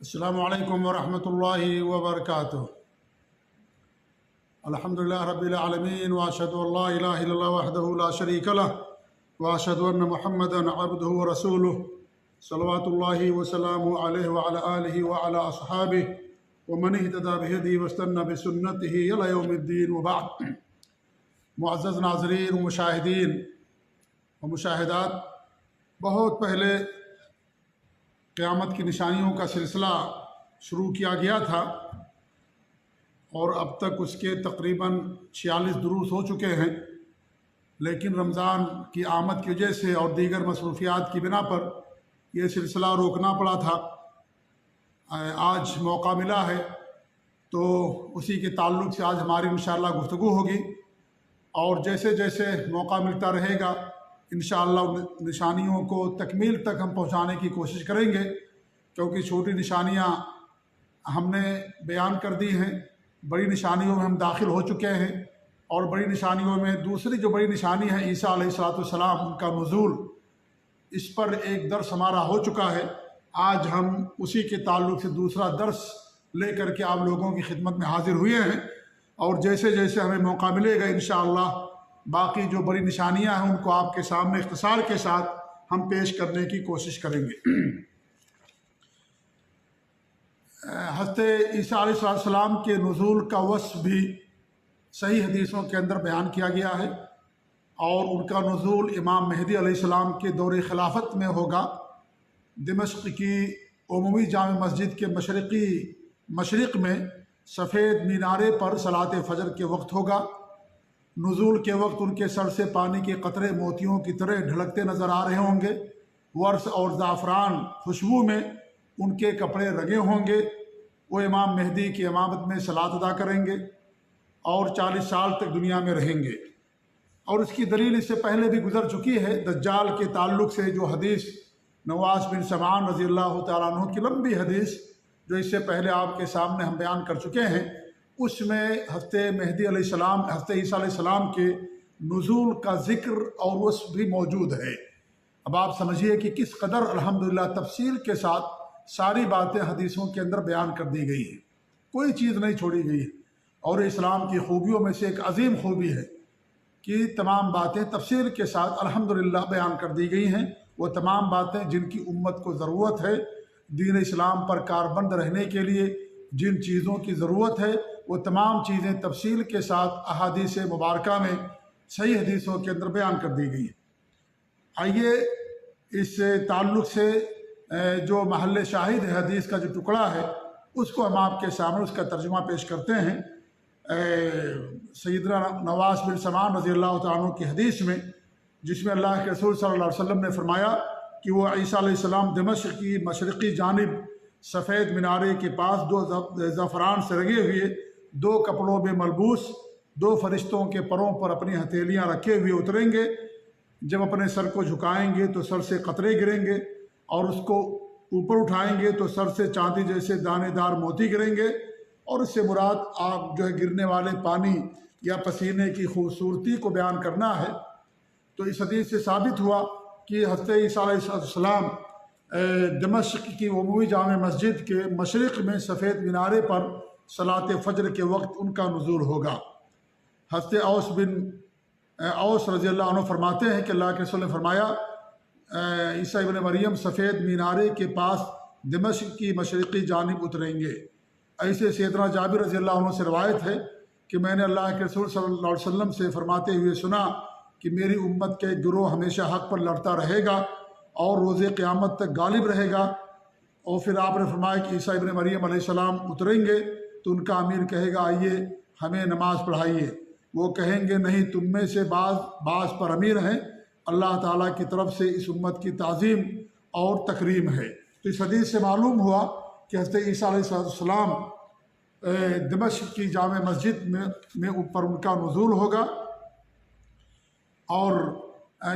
السلام علیکم ورحمۃ اللہ وبرکاتہ۔ الحمدللہ رب العالمین واشہد ان لا الہ الا اللہ وحدہ لا شریک لہ واشہد ان محمدا عبدہ ورسولہ صلوات اللہ وسلامہ علیہ وعلی آلہ وعلی اصحابہ ومن اہتدی بہدیہ واستنى بسنتہ الی یوم الدین وبعد۔ معزز ناظرین و مشاہدین و مشاہدات، بہت پہلے قیامت کی نشانیوں کا سلسلہ شروع کیا گیا تھا اور اب تک اس کے تقریباً 46 دروس ہو چکے ہیں، لیکن رمضان کی آمد کی وجہ سے اور دیگر مصروفیات کی بنا پر یہ سلسلہ روکنا پڑا تھا۔ آج موقع ملا ہے تو اسی کے تعلق سے آج ہماری انشاءاللہ گفتگو ہوگی، اور جیسے جیسے موقع ملتا رہے گا انشاءاللہ نشانیوں کو تکمیل تک ہم پہنچانے کی کوشش کریں گے، کیونکہ چھوٹی نشانیاں ہم نے بیان کر دی ہیں، بڑی نشانیوں میں ہم داخل ہو چکے ہیں، اور بڑی نشانیوں میں دوسری جو بڑی نشانی ہے عیسیٰ علیہ السلام ان کا نزول، اس پر ایک درس ہمارا ہو چکا ہے۔ آج ہم اسی کے تعلق سے دوسرا درس لے کر کے آپ لوگوں کی خدمت میں حاضر ہوئے ہیں، اور جیسے جیسے ہمیں موقع ملے گا انشاءاللہ باقی جو بڑی نشانیاں ہیں ان کو آپ کے سامنے اختصار کے ساتھ ہم پیش کرنے کی کوشش کریں گے۔ حضرت عیسیٰ علیہ السلام کے نزول کا وصف بھی صحیح حدیثوں کے اندر بیان کیا گیا ہے، اور ان کا نزول امام مہدی علیہ السلام کے دور خلافت میں ہوگا۔ دمشق کی عمومی جامع مسجد کے مشرق میں سفید مینارے پر صلاۃ فجر کے وقت ہوگا۔ نزول کے وقت ان کے سر سے پانی کے قطرے موتیوں کی طرح ڈھلکتے نظر آ رہے ہوں گے۔ ورس اور زعفران خوشبو میں ان کے کپڑے رنگے ہوں گے۔ وہ امام مہدی کی امامت میں صلاۃ ادا کریں گے اور 40 سال تک دنیا میں رہیں گے۔ اور اس کی دلیل اس سے پہلے بھی گزر چکی ہے۔ دجال کے تعلق سے جو حدیث نواس بن سمعان رضی اللہ تعالیٰ عنہ کی لمبی حدیث جو اس سے پہلے آپ کے سامنے ہم بیان کر چکے ہیں، اس میں حضرت مہدی علیہ السلام، حضرت عیسیٰ علیہ السلام کے نزول کا ذکر اور وصف بھی موجود ہے۔ اب آپ سمجھیے کہ کس قدر الحمدللہ تفصیل کے ساتھ ساری باتیں حدیثوں کے اندر بیان کر دی گئی ہیں، کوئی چیز نہیں چھوڑی گئی ہے۔ اور اسلام کی خوبیوں میں سے ایک عظیم خوبی ہے کہ تمام باتیں تفصیل کے ساتھ الحمدللہ بیان کر دی گئی ہیں۔ وہ تمام باتیں جن کی امت کو ضرورت ہے، دین اسلام پر کاربند رہنے کے لیے جن چیزوں کی ضرورت ہے، وہ تمام چیزیں تفصیل کے ساتھ احادیث مبارکہ میں صحیح حدیثوں کے اندر بیان کر دی گئی ہیں۔ آئیے اس تعلق سے جو محل شاہد ہے حدیث کا جو ٹکڑا ہے اس کو ہم آپ کے سامنے اس کا ترجمہ پیش کرتے ہیں۔ سیدنا نواس بن سمعان رضی اللہ تعالیٰ عنہ کی حدیث میں، جس میں اللہ کے رسول صلی اللہ علیہ وسلم نے فرمایا کہ وہ عیسیٰ علیہ السلام دمشق کی مشرقی جانب سفید مینارے کے پاس 2 زعفران سے رنگے ہوئے 2 کپڑوں میں ملبوس 2 فرشتوں کے پروں پر اپنی ہتھیلیاں رکھے ہوئے اتریں گے۔ جب اپنے سر کو جھکائیں گے تو سر سے قطرے گریں گے، اور اس کو اوپر اٹھائیں گے تو سر سے چاندی جیسے دانے دار موتی گریں گے، اور اس سے مراد آپ جو ہے گرنے والے پانی یا پسینے کی خوبصورتی کو بیان کرنا ہے۔ تو اس حدیث سے ثابت ہوا کہ حضرت عیسیٰ علیہ السلام دمشق کی عمومی جامع مسجد کے مشرق میں سفید مینارے پر صلاۃ فجر کے وقت ان کا نزول ہوگا۔ حضرت اوس رضی اللہ عنہ فرماتے ہیں کہ اللہ کے رسول نے فرمایا عیسیٰ ابن مریم سفید مینارے کے پاس دمشق کی مشرقی جانب اتریں گے۔ ایسے سیدنا جابر رضی اللہ عنہ سے روایت ہے کہ میں نے اللہ کے رسول صلی اللہ علیہ وسلم سے فرماتے ہوئے سنا کہ میری امت کے گروہ ہمیشہ حق پر لڑتا رہے گا اور روز قیامت تک غالب رہے گا۔ اور پھر آپ نے فرمایا کہ عیسیٰ ابن مریم علیہ السلام اتریں گے تو ان کا امیر کہے گا آئیے ہمیں نماز پڑھائیے۔ وہ کہیں گے نہیں، تم میں سے بعض پر امیر ہیں۔ اللہ تعالیٰ کی طرف سے اس امت کی تعظیم اور تکریم ہے۔ تو اس حدیث سے معلوم ہوا کہ حضرت عیسیٰ علیہ السلام دمشق کی جامع مسجد میں اوپر ان کا نزول ہوگا، اور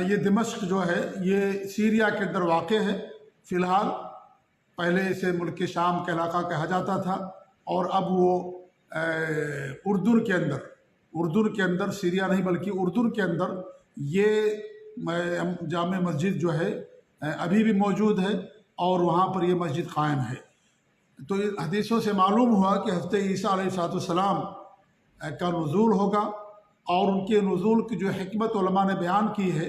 یہ دمشق جو ہے یہ سیریا کے اندر واقع ہے فی الحال۔ پہلے اسے ملک شام کا علاقہ کہا جاتا تھا، اور اب وہ اردن کے اندر سیریا نہیں بلکہ اردن کے اندر یہ جامع مسجد جو ہے ابھی بھی موجود ہے، اور وہاں پر یہ مسجد قائم ہے۔ تو ان حدیثوں سے معلوم ہوا کہ حضرت عیسیٰ علیہ السلام کا نزول ہوگا، اور ان کے نزول کی جو حکمت علماء نے بیان کی ہے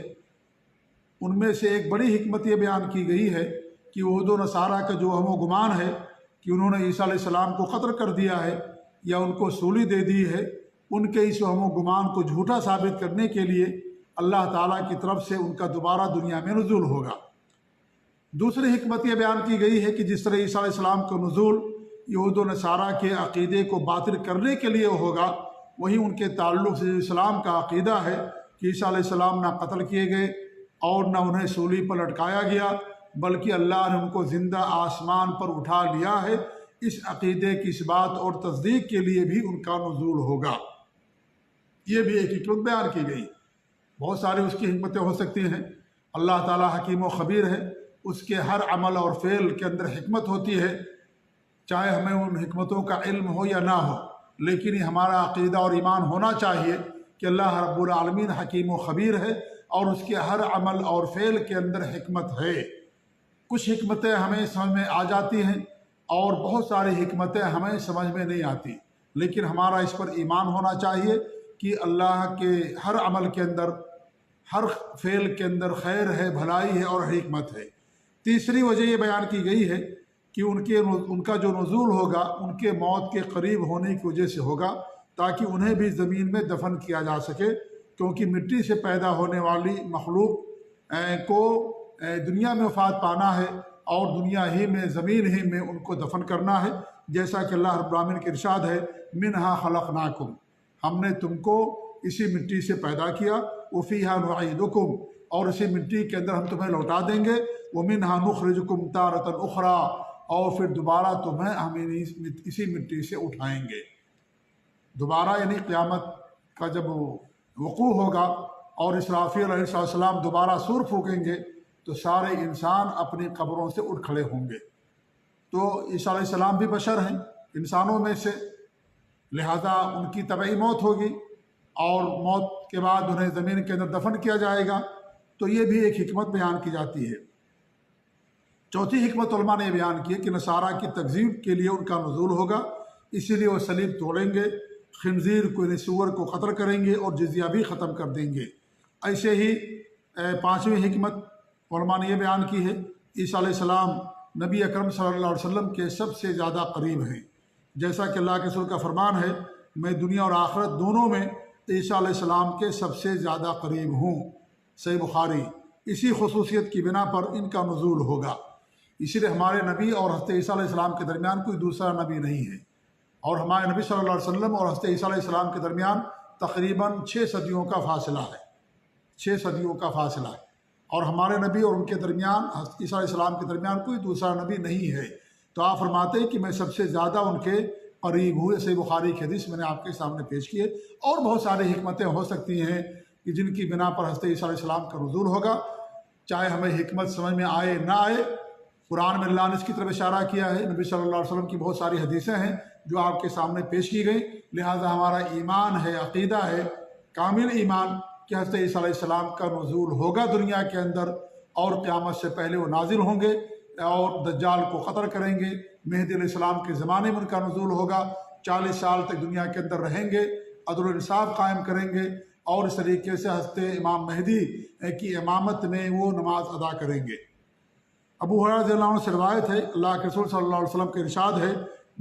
ان میں سے ایک بڑی حکمت یہ بیان کی گئی ہے کہ یہود و نصارہ کا جو وہم و گمان ہے کہ انہوں نے عیسیٰ علیہ السلام کو قتل کر دیا ہے یا ان کو سولی دے دی ہے، ان کے اس وہم و گمان کو جھوٹا ثابت کرنے کے لیے اللہ تعالیٰ کی طرف سے ان کا دوبارہ دنیا میں نزول ہوگا۔ دوسری حکمت یہ بیان کی گئی ہے کہ جس طرح عیسیٰ علیہ السلام کا نزول یہود و نصارہ کے عقیدے کو باطل کرنے کے لیے ہوگا، وہی ان کے تعلق سے اسلام کا عقیدہ ہے کہ عیسیٰ علیہ السلام نہ قتل کیے گئے اور نہ انہیں سولی پر لٹکایا گیا، بلکہ اللہ نے ان کو زندہ آسمان پر اٹھا لیا ہے، اس عقیدے کی اس بات اور تصدیق کے لیے بھی ان کا نزول ہوگا۔ یہ بھی ایک حکمت بیان کی گئی۔ بہت ساری اس کی حکمتیں ہو سکتی ہیں۔ اللہ تعالیٰ حکیم و خبیر ہے، اس کے ہر عمل اور فعل کے اندر حکمت ہوتی ہے، چاہے ہمیں ان حکمتوں کا علم ہو یا نہ ہو، لیکن یہ ہمارا عقیدہ اور ایمان ہونا چاہیے کہ اللہ رب العالمین حکیم و خبیر ہے اور اس کے ہر عمل اور فعل کے اندر حکمت ہے۔ کچھ حکمتیں ہمیں سمجھ میں آ جاتی ہیں اور بہت ساری حکمتیں ہمیں سمجھ میں نہیں آتی، لیکن ہمارا اس پر ایمان ہونا چاہیے کہ اللہ کے ہر عمل کے اندر، ہر فعل کے اندر خیر ہے، بھلائی ہے اور حکمت ہے۔ تیسری وجہ یہ بیان کی گئی ہے کہ ان کا جو نزول ہوگا ان کے موت کے قریب ہونے کی وجہ سے ہوگا، تاکہ انہیں بھی زمین میں دفن کیا جا سکے، کیونکہ مٹی سے پیدا ہونے والی مخلوق کو دنیا میں وفات پانا ہے اور دنیا ہی میں، زمین ہی میں ان کو دفن کرنا ہے، جیسا کہ اللہ رب العالمین کے ارشاد ہے منہا خلقناکم، ہم نے تم کو اسی مٹی سے پیدا کیا، وفیہا نعیدکم، اور اسی مٹی کے اندر ہم تمہیں لوٹا دیں گے، ومنہا نخرجکم تارۃ اخری، اور پھر دوبارہ تمہیں ہم اسی مٹی سے اٹھائیں گے۔ دوبارہ یعنی قیامت کا جب وقوع ہوگا اور اسرافیل علیہ السلام دوبارہ سور پھونکیں گے تو سارے انسان اپنی قبروں سے اٹھ کھڑے ہوں گے۔ تو عیسیٰ علیہ السلام بھی بشر ہیں، انسانوں میں سے، لہذا ان کی طبعی موت ہوگی اور موت کے بعد انہیں زمین کے اندر دفن کیا جائے گا۔ تو یہ بھی ایک حکمت بیان کی جاتی ہے۔ چوتھی حکمت علماء نے بیان کی ہے کہ نصارہ کی تکذیب کے لیے ان کا نزول ہوگا، اسی لیے وہ صلیب توڑیں گے، خنزیر کو یعنی سور کو قتل کریں گے اور جزیہ بھی ختم کر دیں گے۔ ایسے ہی پانچویں حکمت علماء نے یہ بیان کی ہے، عیسیٰ علیہ السلام نبی اکرم صلی اللہ علیہ وسلم کے سب سے زیادہ قریب ہیں، جیسا کہ اللہ کے رسول کا فرمان ہے میں دنیا اور آخرت دونوں میں عیسیٰ علیہ السلام کے سب سے زیادہ قریب ہوں، صحیح بخاری۔ اسی خصوصیت کی بنا پر ان کا نزول ہوگا، اسی لیے ہمارے نبی اور حضرت عیسیٰ علیہ السلام کے درمیان کوئی دوسرا نبی نہیں ہے، اور ہمارے نبی صلی اللہ علیہ وسلم اور حضرت عیسیٰ علیہ السلام کے درمیان تقریباً 6 صدیوں کا فاصلہ ہے، 6 صدیوں کا فاصلہ ہے، اور ہمارے نبی اور ان کے درمیان، حضرت عیسیٰ علیہ السلام کے درمیان کوئی دوسرا نبی نہیں ہے۔ تو آپ فرماتے ہیں کہ میں سب سے زیادہ ان کے قریب ہوں، صحیح بخاری کی حدیث میں نے آپ کے سامنے پیش کی ہے۔ اور بہت ساری حکمتیں ہو سکتی ہیں کہ جن کی بنا پر حضرت عیسیٰ علیہ السلام کا نزول ہوگا، چاہے ہمیں حکمت سمجھ میں آئے نہ آئے۔ قرآن میں اللہ نے اس کی طرف اشارہ کیا ہے، نبی صلی اللہ علیہ وسلم کی بہت ساری حدیثیں ہیں جو آپ کے سامنے پیش کی گئیں، لہٰذا ہمارا ایمان ہے، عقیدہ ہے، کامل ایمان کہ حضرت عیسیٰ علیہ السلام کا نزول ہوگا دنیا کے اندر، اور قیامت سے پہلے وہ نازل ہوں گے اور دجال کو قتل کریں گے۔ مہدی علیہ السلام کے زمانے میں ان کا نزول ہوگا، 40 سال تک دنیا کے اندر رہیں گے، عدل و انصاف قائم کریں گے، اور اس طریقے سے حضرت امام مہدی کی امامت میں وہ نماز ادا کریں گے۔ ابو ہریرہ رضی اللہ عنہ سے روایت ہے، اللہ کے رسول صلی اللہ علیہ وسلم کے ارشاد ہے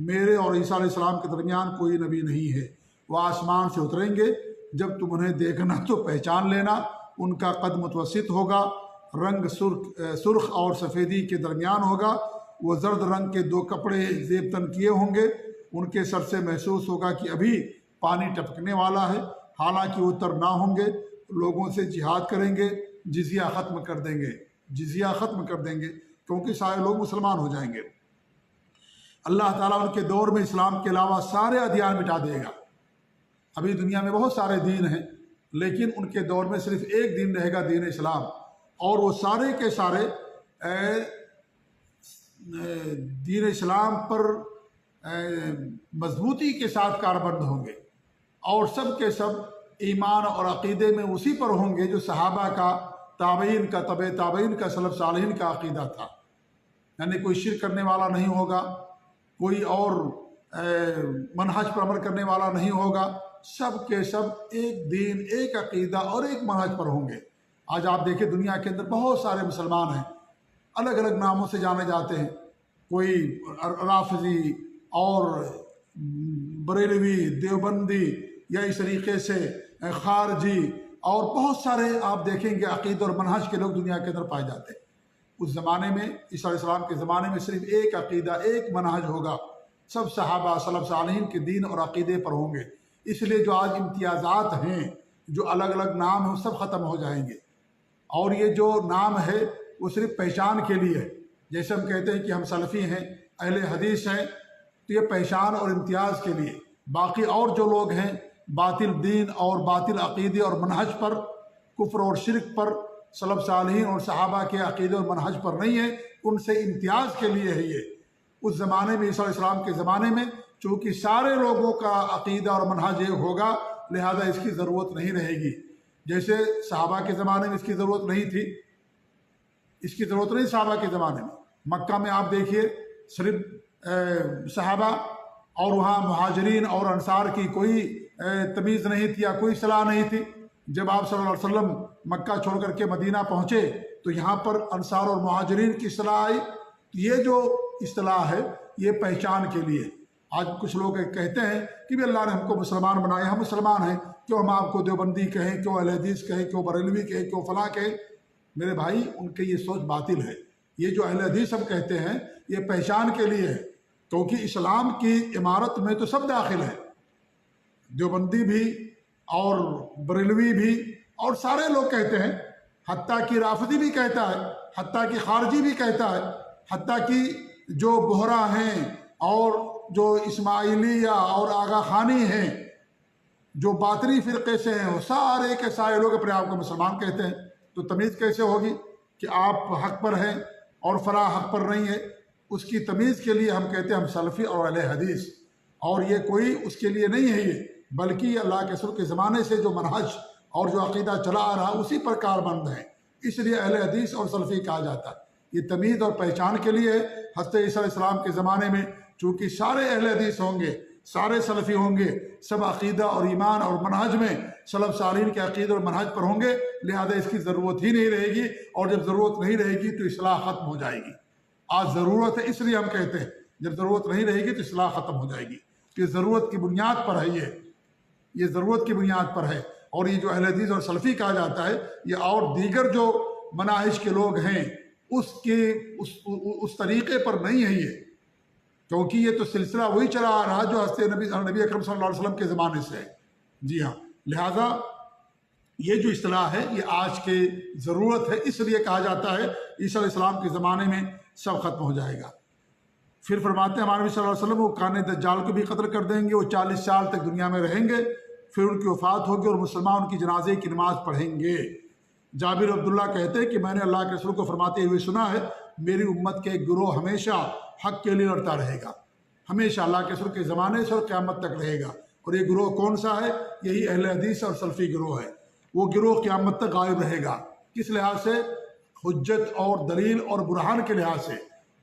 میرے اور عیسیٰ علیہ السلام کے درمیان کوئی نبی نہیں ہے، وہ آسمان سے اتریں گے، جب تم انہیں دیکھنا تو پہچان لینا، ان کا قد متوسط ہوگا، رنگ سرخ اور سفیدی کے درمیان ہوگا، وہ زرد رنگ کے 2 کپڑے زیب تن کیے ہوں گے، ان کے سر سے محسوس ہوگا کہ ابھی پانی ٹپکنے والا ہے، حالانکہ وہ تر نہ ہوں گے، لوگوں سے جہاد کریں گے، جزیہ ختم کر دیں گے، جزیہ ختم کر دیں گے، کیونکہ سارے لوگ مسلمان ہو جائیں گے۔ اللہ تعالیٰ ان کے دور میں اسلام کے علاوہ سارے ادیان مٹا دے گا۔ ابھی دنیا میں بہت سارے دین ہیں، لیکن ان کے دور میں صرف ایک دین رہے گا، دین اسلام، اور وہ سارے کے سارے دین اسلام پر مضبوطی کے ساتھ کاربند ہوں گے، اور سب کے سب ایمان اور عقیدے میں اسی پر ہوں گے جو صحابہ کا، تابعین کا، تبع تابعین کا، سلف صالحین کا عقیدہ تھا، یعنی کوئی شرک کرنے والا نہیں ہوگا، کوئی اور منہج پر عمل کرنے والا نہیں ہوگا، سب کے سب ایک دین، ایک عقیدہ اور ایک منہج پر ہوں گے۔ آج آپ دیکھیں دنیا کے اندر بہت سارے مسلمان ہیں، الگ الگ ناموں سے جانے جاتے ہیں، کوئی رافضی اور بریلوی، دیوبندی، یا اس طریقے سے خارجی، اور بہت سارے آپ دیکھیں گے عقیدہ اور منہج کے لوگ دنیا کے اندر پائے جاتے ہیں۔ اس زمانے میں، عیسیٰ علیہ السلام کے زمانے میں صرف ایک عقیدہ، ایک منہج ہوگا، سب صحابہ سلف صالحین کے دین اور عقیدے پر ہوں گے۔ اس لیے جو آج امتیازات ہیں، جو الگ الگ نام ہیں، وہ سب ختم ہو جائیں گے، اور یہ جو نام ہے وہ صرف پہچان کے لیے ہے۔ جیسے ہم کہتے ہیں کہ ہم سلفی ہیں، اہل حدیث ہیں، تو یہ پہچان اور امتیاز کے لیے۔ باقی اور جو لوگ ہیں باطل دین اور باطل عقیدے اور منہج پر، کفر اور شرک پر، سلف صالحین اور صحابہ کے عقیدے اور منہج پر نہیں ہے، ان سے امتیاز کے لیے ہے یہ۔ اس زمانے میں، عیسیٰ علیہ السلام کے زمانے میں، چونکہ سارے لوگوں کا عقیدہ اور منہج ایک ہوگا، لہذا اس کی ضرورت نہیں رہے گی۔ جیسے صحابہ کے زمانے میں اس کی ضرورت نہیں تھی، اس کی ضرورت نہیں صحابہ کے زمانے میں۔ مکہ میں آپ دیکھیے صرف صحابہ اور وہاں مہاجرین اور انصار کی کوئی تمیز نہیں تھی یا کوئی اصطلاح نہیں تھی۔ جب آپ صلی اللہ علیہ وسلم مکہ چھوڑ کر کے مدینہ پہنچے تو یہاں پر انصار اور مہاجرین کی اصطلاح آئی۔ یہ جو اصطلاح ہے یہ پہچان کے لیے۔ آج کچھ لوگ کہتے ہیں کہ بھی اللہ نے ہم کو مسلمان بنایا، ہم مسلمان ہیں، کیوں ہم آپ کو دیوبندی کہیں، کیوں اہل حدیث کہیں، کیوں بریلوی کہیں، کیوں فلاں کہیں۔ میرے بھائی، ان کی یہ سوچ باطل ہے۔ یہ جو اہل حدیث ہم کہتے ہیں یہ پہچان کے لیے ہے، کیونکہ اسلام کی عمارت میں تو سب داخل ہے، دیوبندی بھی اور بریلوی بھی، اور سارے لوگ کہتے ہیں، حتیٰ کہ رافضی بھی کہتا ہے، حتیٰ کہ خارجی بھی کہتا ہے، حتیٰ کہ جو بہرا ہیں اور جو اسماعیلیہ اور آغا خانی ہیں، جو باطنی فرقے سے ہیں، وہ سارے کے سارے لوگ اپنے آپ کو مسلمان کہتے ہیں۔ تو تمیز کیسے ہوگی کہ آپ حق پر ہیں اور فلاں حق پر نہیں ہے؟ اس کی تمیز کے لیے ہم کہتے ہیں ہم سلفی اور اہل حدیث، اور یہ کوئی اس کے لیے نہیں ہے یہ، بلکہ یہ اللہ کے رسول کے زمانے سے جو منہج اور جو عقیدہ چلا آ رہا اسی پر کاربند ہے، اس لیے اہل حدیث اور سلفی کہا جاتا ہے۔ یہ تمیز اور پہچان کے لیے ہے۔ حضرت عیسیٰ علیہ السلام کے زمانے میں چونکہ سارے اہل حدیث ہوں گے، سارے سلفی ہوں گے، سب عقیدہ اور ایمان اور منہج میں سلف صالحین کے عقیدہ اور منہج پر ہوں گے، لہذا اس کی ضرورت ہی نہیں رہے گی، اور جب ضرورت نہیں رہے گی تو اصلاح ختم ہو جائے گی۔ آج ضرورت ہے، اس لیے ہم کہتے ہیں جب ضرورت نہیں رہے گی تو اصلاح ختم ہو جائے گی۔ یہ ضرورت کی بنیاد پر ہے، یہ ضرورت کی بنیاد پر ہے، اور یہ جو اہل حدیث اور سلفی کہا جاتا ہے یہ اور دیگر جو مناہج کے لوگ ہیں اس طریقے پر نہیں ہے یہ، کیونکہ یہ تو سلسلہ وہی چلا آ رہا جو حضرت نبی اکرم صلی اللہ علیہ وسلم کے زمانے سے ہے۔ جی ہاں، لہذا یہ جو اصطلاح ہے یہ آج کی ضرورت ہے، اس لیے کہا جاتا ہے عیسیٰ علیہ السلام کے زمانے میں سب ختم ہو جائے گا۔ پھر فرماتے ہیں ہمارے نبی صلی اللہ علیہ وسلم وہ کان دجال کو بھی قتل کر دیں گے، وہ 40 سال تک دنیا میں رہیں گے، پھر ان کی وفات ہوگی اور مسلمان ان کی جنازے کی نماز پڑھیں گے۔ جابر عبداللہ کہتے ہیں کہ میں نے اللہ کے رسول کو فرماتے ہوئے سنا ہے، میری امت کے ایک گروہ ہمیشہ حق کے لیے لڑتا رہے گا، ہمیشہ اللہ کے رسول کے زمانے سے اور قیامت تک رہے گا۔ اور یہ گروہ کون سا ہے؟ یہی اہل حدیث اور سلفی گروہ ہے۔ وہ گروہ قیامت تک غائب رہے گا۔ کس لحاظ سے؟ حجت اور دلیل اور برہان کے لحاظ سے۔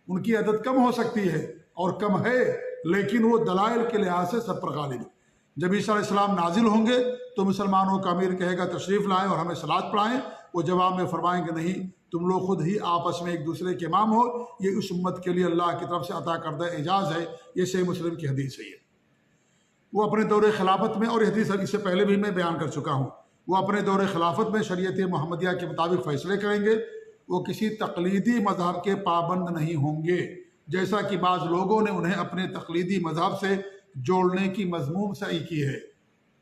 ان کی عدد کم ہو سکتی ہے اور کم ہے، لیکن وہ دلائل کے لحاظ سے سب پر غالب ہے۔ جب عیسیٰ علیہ السلام نازل ہوں گے تو مسلمانوں کا امیر کہے گا تشریف لائیں اور ہمیں صلوات پڑھائیں، وہ جواب میں فرمائیں گے نہیں، تم لوگ خود ہی آپس میں ایک دوسرے کے امام ہو، یہ اس امت کے لیے اللہ کی طرف سے عطا کردہ اعجاز ہے۔ یہ صحیح مسلم کی حدیث ہے۔ وہ اپنے دور خلافت میں، اور یہ حدیث اس سے پہلے بھی میں بیان کر چکا ہوں، وہ اپنے دور خلافت میں شریعت محمدیہ کے مطابق فیصلے کریں گے، وہ کسی تقلیدی مذہب کے پابند نہیں ہوں گے، جیسا کہ بعض لوگوں نے انہیں اپنے تقلیدی مذہب سے جوڑنے کی مذموم سعی کی ہے۔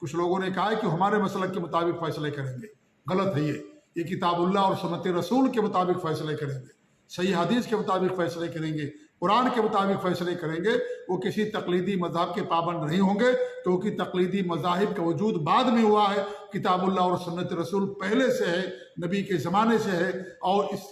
کچھ لوگوں نے کہا ہے کہ ہمارے مسلک کے مطابق فیصلے کریں گے، غلط ہے یہ کتاب اللہ اور سنت رسول کے مطابق فیصلے کریں گے، صحیح حدیث کے مطابق فیصلے کریں گے، قرآن کے مطابق فیصلے کریں گے، وہ کسی تقلیدی مذہب کے پابند نہیں ہوں گے، کیونکہ تقلیدی مذاہب کا وجود بعد میں ہوا ہے، کتاب اللہ اور سنت رسول پہلے سے ہے، نبی کے زمانے سے ہے، اور اس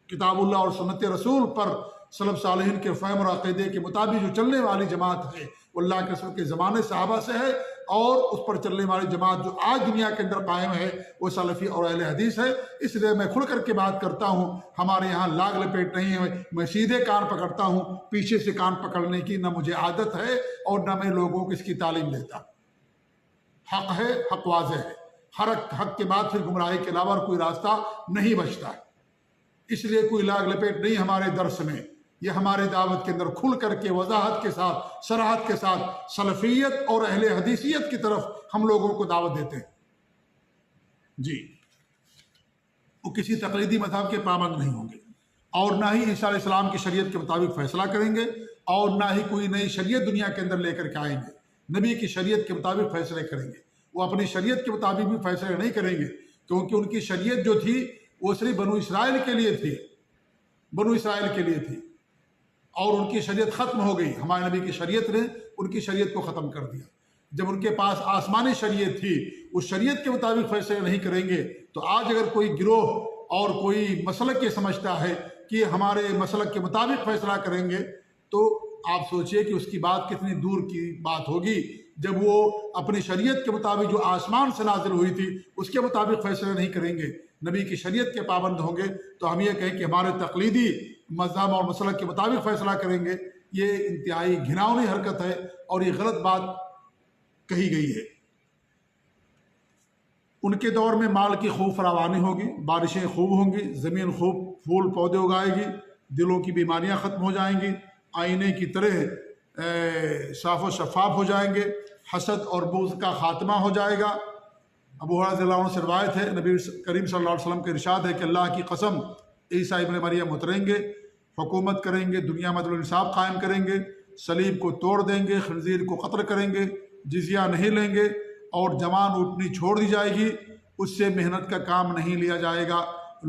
کتاب اللہ اور سنت رسول پر سلف صالحین کے فہم اور عقیدے کے مطابق جو چلنے والی جماعت ہے وہ اللہ کے رسول کے زمانے صحابہ سے ہے، اور اس پر چلنے والی جماعت جو آج دنیا کے اندر قائم ہے وہ سلفی اور اہل حدیث ہے۔ اس لیے میں کھل کر کے بات کرتا ہوں، ہمارے یہاں لاگ لپیٹ نہیں ہے، میں سیدھے کان پکڑتا ہوں، پیچھے سے کان پکڑنے کی نہ مجھے عادت ہے اور نہ میں لوگوں کو اس کی تعلیم دیتا۔ حق ہے، حق واضح ہے، حق کے بعد پھر گمراہی کے علاوہ کوئی راستہ نہیں بچتا ہے۔ اس لیے کوئی لاگ لپیٹ نہیں ہمارے درس میں، یہ ہمارے دعوت کے اندر کھل کر کے وضاحت کے ساتھ صراحت کے ساتھ سلفیت اور اہل حدیثیت کی طرف ہم لوگوں کو دعوت دیتے ہیں جی۔ وہ کسی تقلیدی مذہب کے پابند نہیں ہوں گے اور نہ ہی عیسیٰ علیہ السلام کی شریعت کے مطابق فیصلہ کریں گے اور نہ ہی کوئی نئی شریعت دنیا کے اندر لے کر کے آئیں گے۔ نبی کی شریعت کے مطابق فیصلے کریں گے، وہ اپنی شریعت کے مطابق بھی فیصلے نہیں کریں گے، کیونکہ ان کی شریعت جو تھی وہ صرف بنو اسرائیل کے لیے تھی، بنو اسرائیل کے لیے تھی، اور ان کی شریعت ختم ہو گئی۔ ہمارے نبی کی شریعت نے ان کی شریعت کو ختم کر دیا۔ جب ان کے پاس آسمانی شریعت تھی، اس شریعت کے مطابق فیصلے نہیں کریں گے تو آج اگر کوئی گروہ اور کوئی مسلک یہ سمجھتا ہے کہ ہمارے مسلک کے مطابق فیصلہ کریں گے تو آپ سوچئے کہ اس کی بات کتنی دور کی بات ہوگی جب وہ اپنی شریعت کے مطابق جو آسمان سے نازل ہوئی تھی اس کے مطابق فیصلے نہیں کریں گے، نبی کی شریعت کے پابند ہوں گے تو ہم یہ کہیں کہ ہمارے تقلیدی مذہب اور مسلک کے مطابق فیصلہ کریں گے، یہ انتہائی گھناؤنی حرکت ہے اور یہ غلط بات کہی گئی ہے۔ ان کے دور میں مال کی خوب فراوانی ہوگی، بارشیں خوب ہوں گی، زمین خوب پھول پودے اگائے گی، دلوں کی بیماریاں ختم ہو جائیں گی، آئینے کی طرح صاف و شفاف ہو جائیں گے، حسد اور بغض کا خاتمہ ہو جائے گا۔ ابو ہریرہ رضی اللہ عنہ سے روایت ہے، نبی کریم صلی اللہ علیہ وسلم کے ارشاد ہے کہ اللہ کی قسم عیسیٰ ابن مریم اتریں گے، حکومت کریں گے، دنیا میں عدل و انصاف قائم کریں گے، صلیب کو توڑ دیں گے، خنزیر کو قتل کریں گے، جزیہ نہیں لیں گے اور جوان اونٹنی چھوڑ دی جائے گی، اس سے محنت کا کام نہیں لیا جائے گا،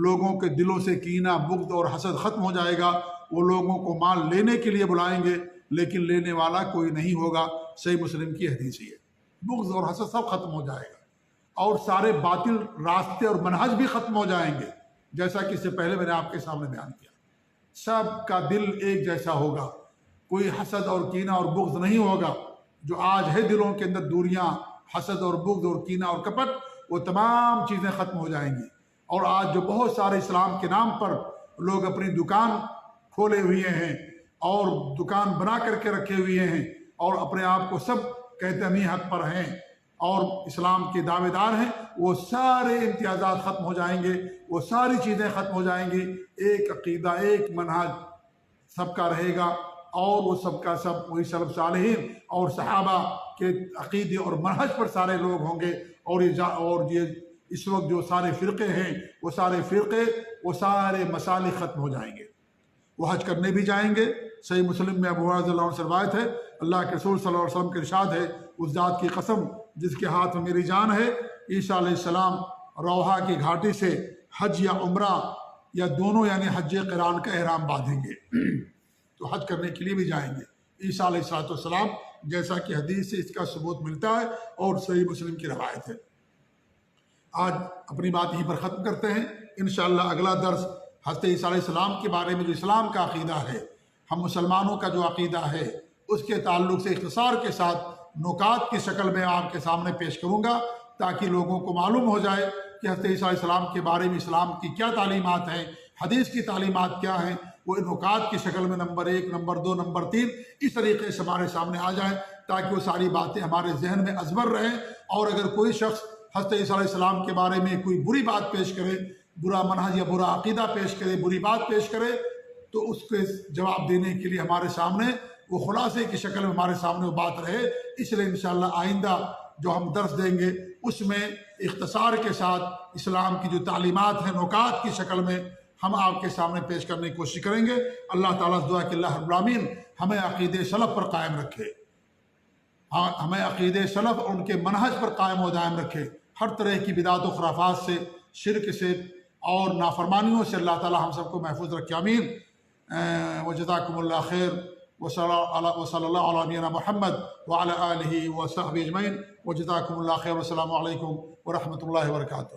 لوگوں کے دلوں سے کینہ بغض اور حسد ختم ہو جائے گا، وہ لوگوں کو مال لینے کے لیے بلائیں گے لیکن لینے والا کوئی نہیں ہوگا۔ صحیح مسلم کی حدیث ہے، بغض اور حسد سب ختم ہو جائے گا اور سارے باطل راستے اور منہج بھی ختم ہو جائیں گے، جیسا کہ اس سے پہلے میں نے آپ کے سامنے بیان کیا۔ سب کا دل ایک جیسا ہوگا، کوئی حسد اور کینہ اور بغض نہیں ہوگا۔ جو آج ہے دلوں کے اندر دوریاں، حسد اور بغض اور کینہ اور کپٹ، وہ تمام چیزیں ختم ہو جائیں گی۔ اور آج جو بہت سارے اسلام کے نام پر لوگ اپنی دکان کھولے ہوئے ہیں اور دکان بنا کر کے رکھے ہوئے ہیں اور اپنے آپ کو سب کہتے ہم ہی حق پر ہیں اور اسلام کے دعوے دار ہیں، وہ سارے امتیازات ختم ہو جائیں گے، وہ ساری چیزیں ختم ہو جائیں گی، ایک عقیدہ ایک منہج سب کا رہے گا اور وہ سب کا سب وہی سلف صالحین اور صحابہ کے عقیدے اور منہج پر سارے لوگ ہوں گے۔ اور یہ اس وقت جو سارے فرقے ہیں وہ سارے فرقے وہ سارے مسالک ختم ہو جائیں گے۔ وہ حج کرنے بھی جائیں گے۔ صحیح مسلم میں ابو ہریرہ رضی اللہ عنہ سے روایت ہے، اللہ کے رسول صلی اللہ علیہ وسلم کے ارشاد ہے، اس ذات کی قسم جس کے ہاتھ میں میری جان ہے، عیسیٰ علیہ السلام روحا کی گھاٹی سے حج یا عمرہ یا دونوں یعنی حج قران کا احرام باندھیں گے تو حج کرنے کے لیے بھی جائیں گے عیسیٰ علیہ السلام، جیسا کہ حدیث سے اس کا ثبوت ملتا ہے اور صحیح مسلم کی روایت ہے۔ آج اپنی بات یہیں پر ختم کرتے ہیں، انشاءاللہ اگلا درس حضرت عیسیٰ علیہ السلام کے بارے میں جو اسلام کا عقیدہ ہے، ہم مسلمانوں کا جو عقیدہ ہے، اس کے تعلق سے اختصار کے ساتھ نکات کی شکل میں آپ کے سامنے پیش کروں گا تاکہ لوگوں کو معلوم ہو جائے کہ حضرت عیسیٰ علیہ السلام کے بارے میں اسلام کی کیا تعلیمات ہیں، حدیث کی تعلیمات کیا ہیں، وہ نکات کی شکل میں نمبر 1، نمبر 2، نمبر 3 اس طریقے سے ہمارے سامنے آ جائیں تاکہ وہ ساری باتیں ہمارے ذہن میں ازبر رہیں، اور اگر کوئی شخص حضرت عیسیٰ علیہ السلام کے بارے میں کوئی بری بات پیش کرے، برا منہج یا برا عقیدہ پیش کرے، بری بات پیش کرے، تو اس کے جواب دینے کے لیے ہمارے سامنے وہ خلاصے کی شکل میں ہمارے سامنے وہ بات رہے۔ اس لیے انشاءاللہ آئندہ جو ہم درس دیں گے اس میں اختصار کے ساتھ اسلام کی جو تعلیمات ہیں نکات کی شکل میں ہم آپ کے سامنے پیش کرنے کی کوشش کریں گے۔ اللہ تعالیٰ سے دعا کہ اللہ رب العالمین ہمیں عقیدے سلف پر قائم رکھے، ہمیں عقیدے سلف اور ان کے منہج پر قائم و دائم رکھے، ہر طرح کی بدعات و خرافات سے، شرک سے اور نافرمانیوں سے اللہ تعالیٰ ہم سب کو محفوظ رکھے، آمین۔ وجزاکم اللہ خیر، وصلی اللہ علی نبینا محمد وعلی آلہ وصحبہ اجمعین، وجزاکم اللہ خیر، والسلام علیکم ورحمۃ اللہ وبرکاتہ۔